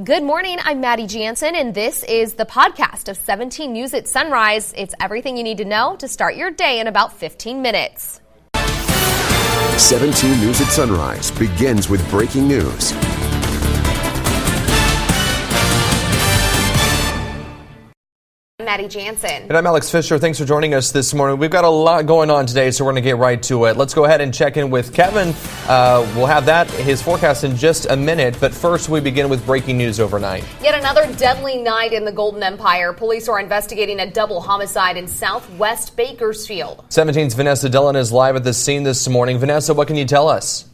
Good morning, I'm Maddie Jansen, and this is the podcast of 17 News at Sunrise. It's everything you need to know to start your day in about 15 minutes. 17 News at Sunrise begins with breaking news. Maddie Jansen. And I'm Alex Fisher. Thanks for joining us this morning. We've got a lot going on today, so we're going to get right to it. Let's go ahead and check in with Kevin. We'll have his forecast in just a minute, but first we begin with breaking news overnight. Yet another deadly night in the Golden Empire. Police are investigating a double homicide in southwest Bakersfield. 17's Vanessa Dillon is live at the scene this morning. Vanessa, what can you tell us?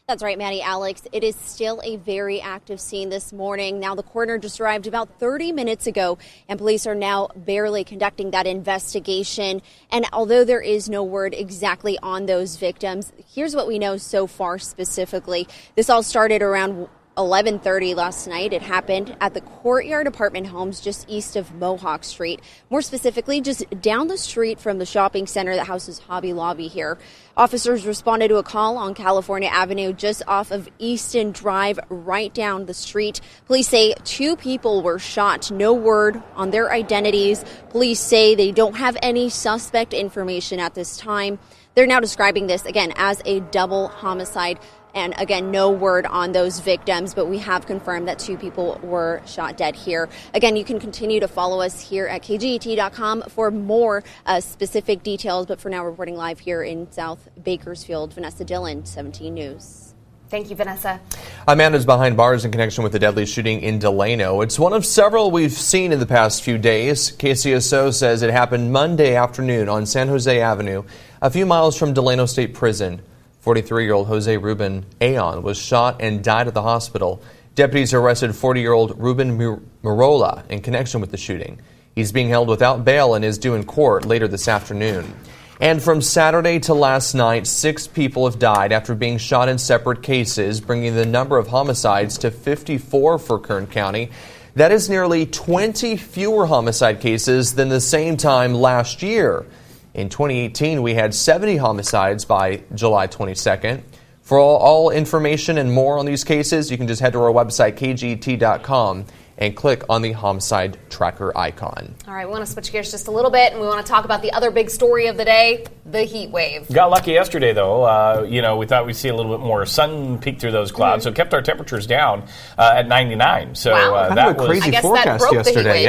That's right, Maddie. Alex, it is still a very active scene this morning. Now, the coroner just arrived about 30 minutes ago, and police are now barely conducting that investigation. And although there is no word exactly on those victims, here's what we know so far specifically. This all started around 11:30 last night. It happened at the Courtyard apartment homes just east of Mohawk Street. More specifically, just down the street from the shopping center that houses Hobby Lobby here. Officers responded to a call on California Avenue just off of Easton Drive right down the street. Police say 2 people were shot. No word on their identities. Police say they don't have any suspect information at this time. They're now describing this, again, as a double homicide. And again, no word on those victims, but we have confirmed that 2 people were shot dead here. Again, you can continue to follow us here at KGET.com for more specific details. But for now, reporting live here in South Bakersfield, Vanessa Dillon, 17 News. Thank you, Vanessa. A man is behind bars in connection with the deadly shooting in Delano. It's one of several we've seen in the past few days. KCSO says it happened Monday afternoon on San Jose Avenue, a few miles from Delano State Prison. 43-year-old Jose Ruben Aon was shot and died at the hospital. Deputies arrested 40-year-old Ruben Marola in connection with the shooting. He's being held without bail and is due in court later this afternoon. And from Saturday to last night, 6 people have died after being shot in separate cases, bringing the number of homicides to 54 for Kern County. That is nearly 20 fewer homicide cases than the same time last year. In 2018, we had 70 homicides by July 22nd. For all information and more on these cases, you can just head to our website, KGET.com, and click on the homicide tracker icon. All right, we want to switch gears just a little bit, and we want to talk about the other big story of the day, the heat wave. Got lucky yesterday, though. We thought we'd see a little bit more sun peek through those clouds, so it kept our temperatures down at 99. So wow. that was crazy forecast yesterday.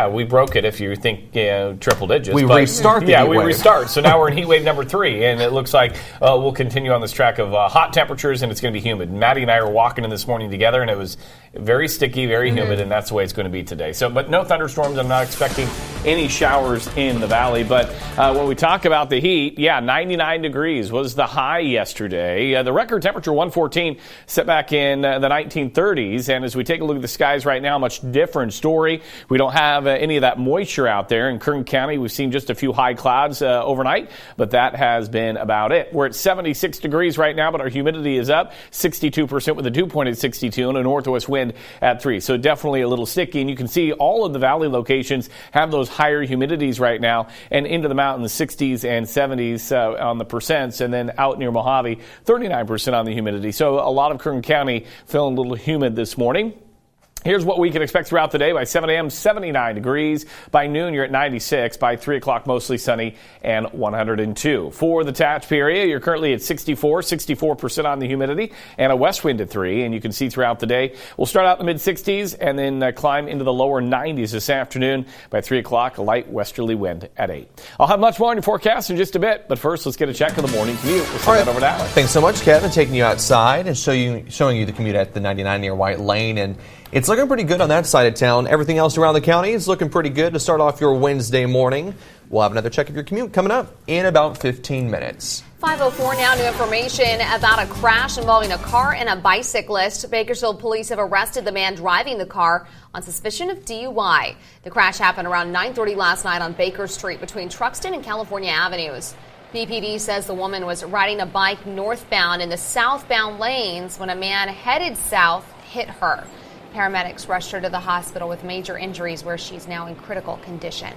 We broke it if you think triple digits. We restart the heat wave. Restart. So now we're in heat wave number 3, and it looks like we'll continue on this track of hot temperatures, and it's going to be humid. Maddie and I were walking in this morning together, and it was very sticky, very humid, and that's the way it's going to be today. So, but no thunderstorms. I'm not expecting any showers in the valley. But when we talk about the heat, 99 degrees was the high yesterday. The record temperature, 114, set back in the 1930s. And as we take a look at the skies right now, much different story. We don't have any of that moisture out there. In Kern County, we've seen just a few high clouds overnight, but that has been about it. We're at 76 degrees right now, but our humidity is up 62% with a dew point at 62 and a northwest wind at 3. So definitely a little sticky, and you can see all of the valley locations have those higher humidities right now, and into the mountains, 60s and 70s on the percents, and then out near Mojave, 39% on the humidity. So a lot of Kern County feeling a little humid this morning. Here's what we can expect throughout the day. By 7 a.m., 79 degrees. By noon, you're at 96. By 3 o'clock, mostly sunny and 102. For the Tehachapi area, you're currently at 64% on the humidity, and a west wind at 3. And you can see throughout the day, we'll start out in the mid-60s and then climb into the lower 90s this afternoon. By 3 o'clock, a light westerly wind at 8. I'll have much more in your forecast in just a bit, but first, let's get a check of the morning commute. We'll send that over to Alex. Thanks so much, Kevin, taking you outside and showing you the commute at the 99 near White Lane. And it's looking pretty good on that side of town. Everything else around the county is looking pretty good to start off your Wednesday morning. We'll have another check of your commute coming up in about 15 minutes. 5:04 now, new information about a crash involving a car and a bicyclist. Bakersfield police have arrested the man driving the car on suspicion of DUI. The crash happened around 9:30 last night on Baker Street between Truxton and California Avenues. BPD says the woman was riding a bike northbound in the southbound lanes when a man headed south hit her. Paramedics rushed her to the hospital with major injuries where she's now in critical condition.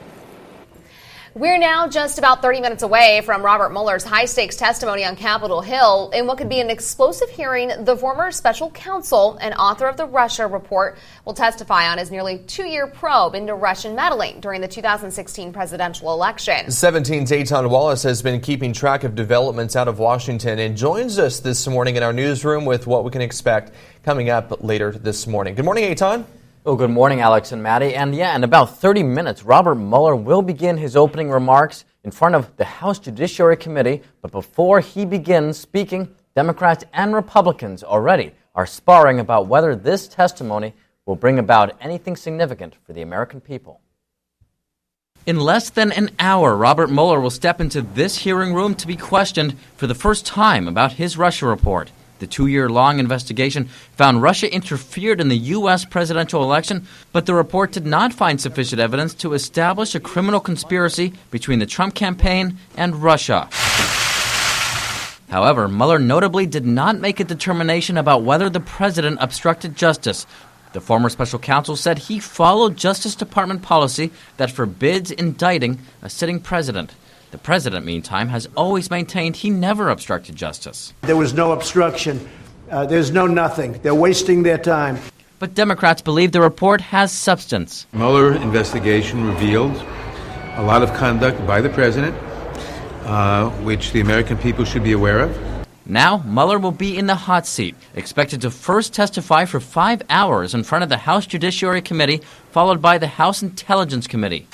We're now just about 30 minutes away from Robert Mueller's high-stakes testimony on Capitol Hill in what could be an explosive hearing. The former special counsel and author of the Russia report will testify on his nearly 2-year probe into Russian meddling during the 2016 presidential election. 17's Eitan Wallace has been keeping track of developments out of Washington and joins us this morning in our newsroom with what we can expect coming up later this morning. Good morning, Eitan. Well, good morning, Alex and Maddie. And in about 30 minutes, Robert Mueller will begin his opening remarks in front of the House Judiciary Committee. But before he begins speaking, Democrats and Republicans already are sparring about whether this testimony will bring about anything significant for the American people. In less than an hour, Robert Mueller will step into this hearing room to be questioned for the first time about his Russia report. The 2-year-long investigation found Russia interfered in the U.S. presidential election, but the report did not find sufficient evidence to establish a criminal conspiracy between the Trump campaign and Russia. However, Mueller notably did not make a determination about whether the president obstructed justice. The former special counsel said he followed Justice Department policy that forbids indicting a sitting president. The president, meantime, has always maintained he never obstructed justice. There was no obstruction. There's no nothing. They're wasting their time. But Democrats believe the report has substance. Mueller investigation revealed a lot of conduct by the president, which the American people should be aware of. Now, Mueller will be in the hot seat, expected to first testify for 5 hours in front of the House Judiciary Committee, followed by the House Intelligence Committee.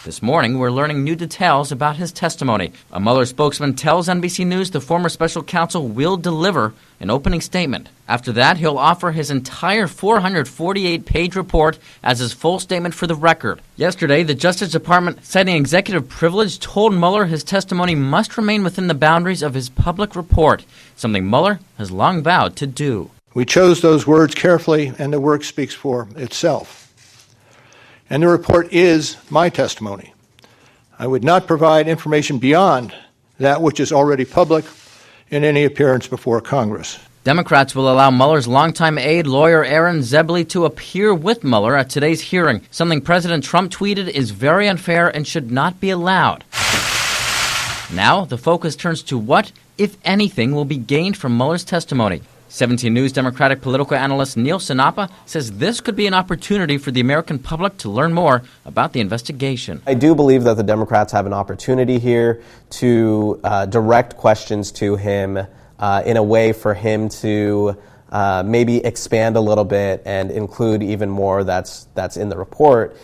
This morning, we're learning new details about his testimony. A Mueller spokesman tells NBC News the former special counsel will deliver an opening statement. After that, he'll offer his entire 448-page report as his full statement for the record. Yesterday, the Justice Department, citing executive privilege, told Mueller his testimony must remain within the boundaries of his public report, something Mueller has long vowed to do. We chose those words carefully, and the work speaks for itself. And the report is my testimony. I would not provide information beyond that which is already public in any appearance before Congress. Democrats will allow Mueller's longtime aide, lawyer Aaron Zebley, to appear with Mueller at today's hearing, something President Trump tweeted is very unfair and should not be allowed. Now, the focus turns to what, if anything, will be gained from Mueller's testimony. 17 News Democratic political analyst Neil Sinapa says this could be an opportunity for the American public to learn more about the investigation. I do believe that the Democrats have an opportunity here to direct questions to him in a way for him to maybe expand a little bit and include even more that's in the report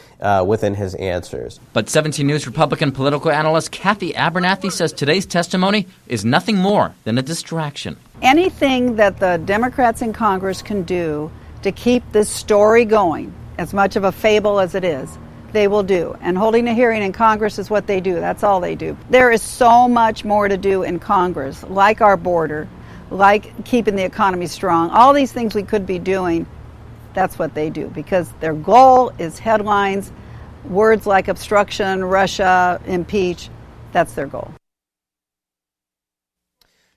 within his answers. But 17 News Republican political analyst Kathy Abernathy says today's testimony is nothing more than a distraction. Anything that the Democrats in Congress can do to keep this story going, as much of a fable as it is, they will do. And holding a hearing in Congress is what they do. That's all they do. There is so much more to do in Congress, like our border, like keeping the economy strong. All these things we could be doing, that's what they do, because their goal is headlines, words like obstruction, Russia, impeach. That's their goal.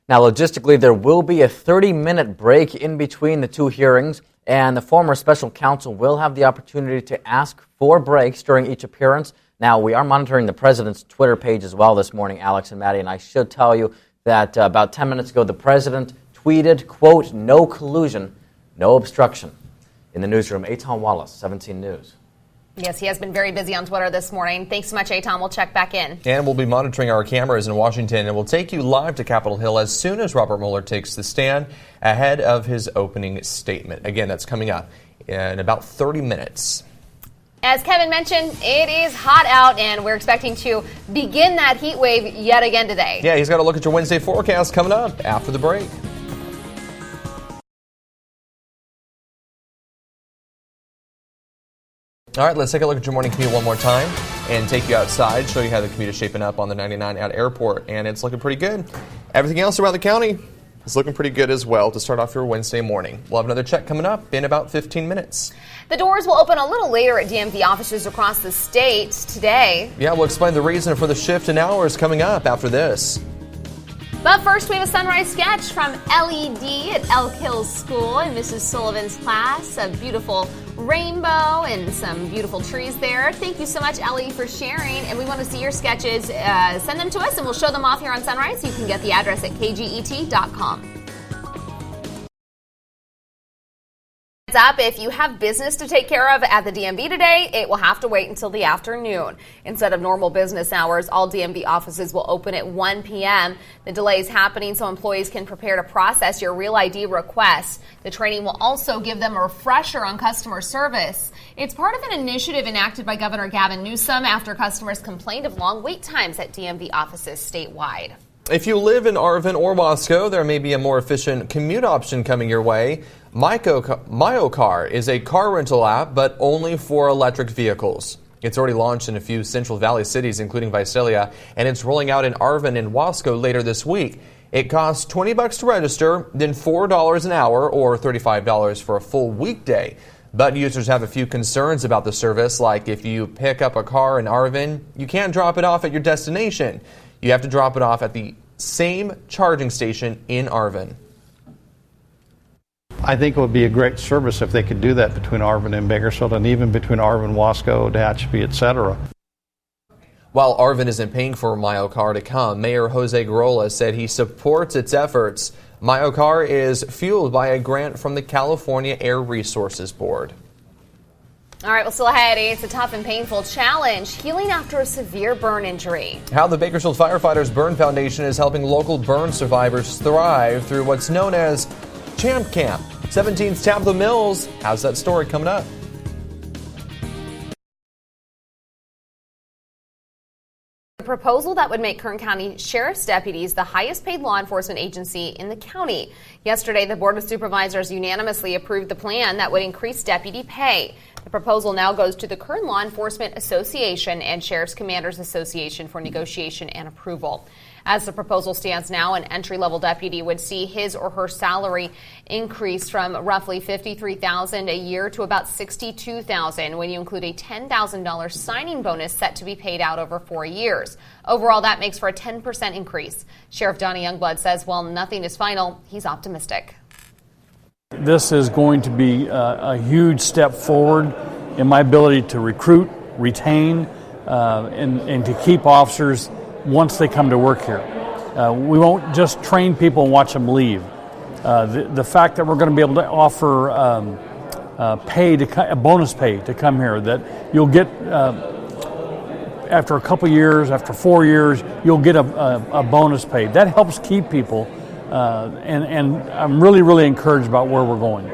Now, logistically, there will be a 30-minute break in between the two hearings, and the former special counsel will have the opportunity to ask for breaks during each appearance. Now, we are monitoring the president's Twitter page as well this morning, Alex and Maddie, and I should tell you that about 10 minutes ago, the president tweeted, quote, "No collusion, no obstruction." In the newsroom, Eitan Wallace, 17 News. Yes, he has been very busy on Twitter this morning. Thanks so much, Eitan. We'll check back in. And we'll be monitoring our cameras in Washington, and we'll take you live to Capitol Hill as soon as Robert Mueller takes the stand ahead of his opening statement. Again, that's coming up in about 30 minutes. As Kevin mentioned, it is hot out, and we're expecting to begin that heat wave yet again today. Yeah, he's got a look at your Wednesday forecast coming up after the break. All right, let's take a look at your morning commute one more time and take you outside, show you how the commute is shaping up on the 99 at Airport, and it's looking pretty good. Everything else around the county is looking pretty good as well to start off your Wednesday morning. We'll have another check coming up in about 15 minutes. The doors will open a little later at DMV offices across the state today. Yeah, we'll explain the reason for the shift in hours coming up after this. But first, we have a sunrise sketch from LED at Elk Hills School in Mrs. Sullivan's class. A beautiful rainbow and some beautiful trees there. Thank you so much, Ellie, for sharing. And we want to see your sketches. Send them to us, and we'll show them off here on Sunrise. You can get the address at kget.com. Up, if you have business to take care of at the DMV today, it will have to wait until the afternoon. Instead of normal business hours, all DMV offices will open at 1 p.m. The delay is happening so employees can prepare to process your Real ID requests. The training will also give them a refresher on customer service. It's part of an initiative enacted by Governor Gavin Newsom after customers complained of long wait times at DMV offices statewide. If you live in Arvin or Wasco, there may be a more efficient commute option coming your way. Myo Car is a car rental app, but only for electric vehicles. It's already launched in a few Central Valley cities, including Visalia, and it's rolling out in Arvin and Wasco later this week. It costs $20 to register, then $4 an hour or $35 for a full weekday. But users have a few concerns about the service, like if you pick up a car in Arvin, you can't drop it off at your destination. You have to drop it off at the same charging station in Arvin. I think it would be a great service if they could do that between Arvin and Bakersfield, and even between Arvin, Wasco, Tehachapi, etc. While Arvin isn't paying for Myo Car to come, Mayor Jose Garola said he supports its efforts. Myo Car is fueled by a grant from the California Air Resources Board. All right, well, still ahead, it's a tough and painful challenge, healing after a severe burn injury. How the Bakersfield Firefighters Burn Foundation is helping local burn survivors thrive through what's known as Champ Camp. 17's Tabitha Mills has that story coming up. A proposal that would make Kern County Sheriff's deputies the highest paid law enforcement agency in the county. Yesterday, the Board of Supervisors unanimously approved the plan that would increase deputy pay. The proposal now goes to the Kern Law Enforcement Association and Sheriff's Commanders Association for negotiation and approval. As the proposal stands now, an entry-level deputy would see his or her salary increase from roughly $53,000 a year to about $62,000 when you include a $10,000 signing bonus set to be paid out over 4 years. Overall, that makes for a 10% increase. Sheriff Donnie Youngblood says while nothing is final, he's optimistic. This is going to be a huge step forward in my ability to recruit, retain, and to keep officers once they come to work here. We won't just train people and watch them leave. The fact that we're going to be able to offer a bonus pay to come here, that you'll get after a couple years, after 4 years, you'll get a bonus pay. That helps keep people, and I'm really, really encouraged about where we're going.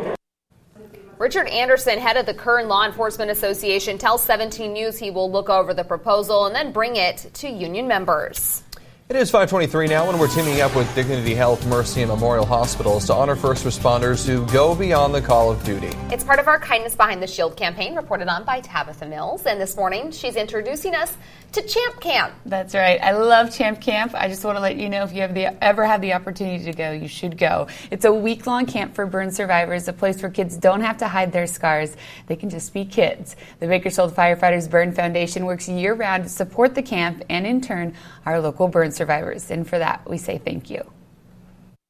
Richard Anderson, head of the Kern Law Enforcement Association, tells 17 News he will look over the proposal and then bring it to union members. It is 5:23 now, and we're teaming up with Dignity Health, Mercy, and Memorial Hospitals to honor first responders who go beyond the call of duty. It's part of our Kindness Behind the Shield campaign, reported on by Tabitha Mills. And this morning, she's introducing us to Champ Camp. That's right. I love Champ Camp. I just want to let you know if you ever have the opportunity to go, you should go. It's a week-long camp for burn survivors, a place where kids don't have to hide their scars. They can just be kids. The Bakersfield Firefighters Burn Foundation works year-round to support the camp and, in turn, our local burn survivors. And for that, we say thank you.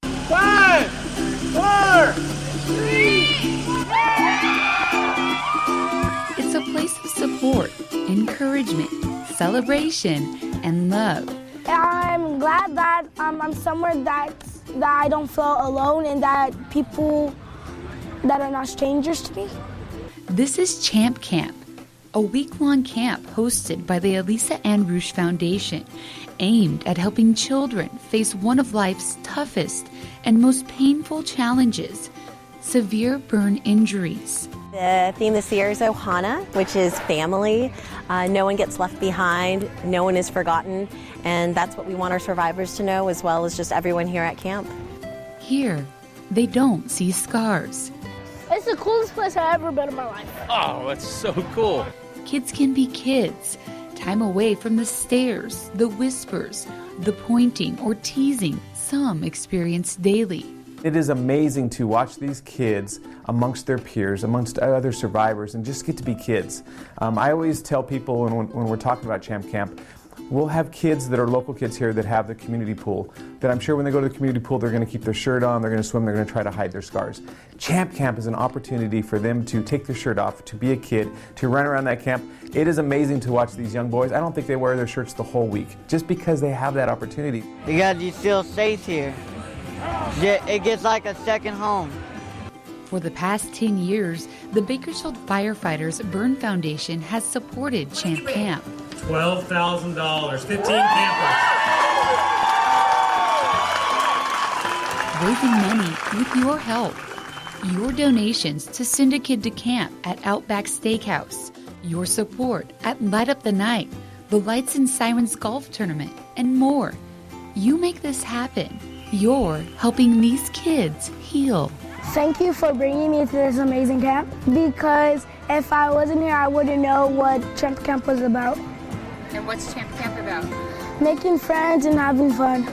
5, 4, 3. It's a place of support, encouragement, celebration, and love. I'm glad that I'm somewhere that I don't feel alone and that people that are not strangers to me. This is Champ Camp, a week-long camp hosted by the Elisa Ann Rouge Foundation, aimed at helping children face one of life's toughest and most painful challenges, severe burn injuries. The theme this year is Ohana, which is family. No one gets left behind, no one is forgotten, and that's what we want our survivors to know, as well as just everyone here at camp. Here, they don't see scars. It's the coolest place I've ever been in my life. Oh, that's so cool. Kids can be kids. Time away from the stares, the whispers, the pointing or teasing some experience daily. It is amazing to watch these kids amongst their peers, amongst other survivors, and just get to be kids. I always tell people when we're talking about Champ Camp, We'll have kids that are local kids here that have the community pool, that I'm sure when they go to the community pool, they're going to keep their shirt on, they're going to swim, they're going to try to hide their scars. Champ Camp is an opportunity for them to take their shirt off, to be a kid, to run around that camp. It is amazing to watch these young boys. I don't think they wear their shirts the whole week, just because they have that opportunity. Because you feel safe here. It gets like a second home. For the past 10 years, the Bakersfield Firefighters Burn Foundation has supported Champ Camp. $12,000, 15 campers. Raising money with your help. Your donations to send a kid to camp at Outback Steakhouse. Your support at Light Up the Night, the Lights and Sirens Golf Tournament, and more. You make this happen. You're helping these kids heal. Thank you for bringing me to this amazing camp, because if I wasn't here, I wouldn't know what Champ Camp was about. And what's Champ Camp about? Making friends and having fun.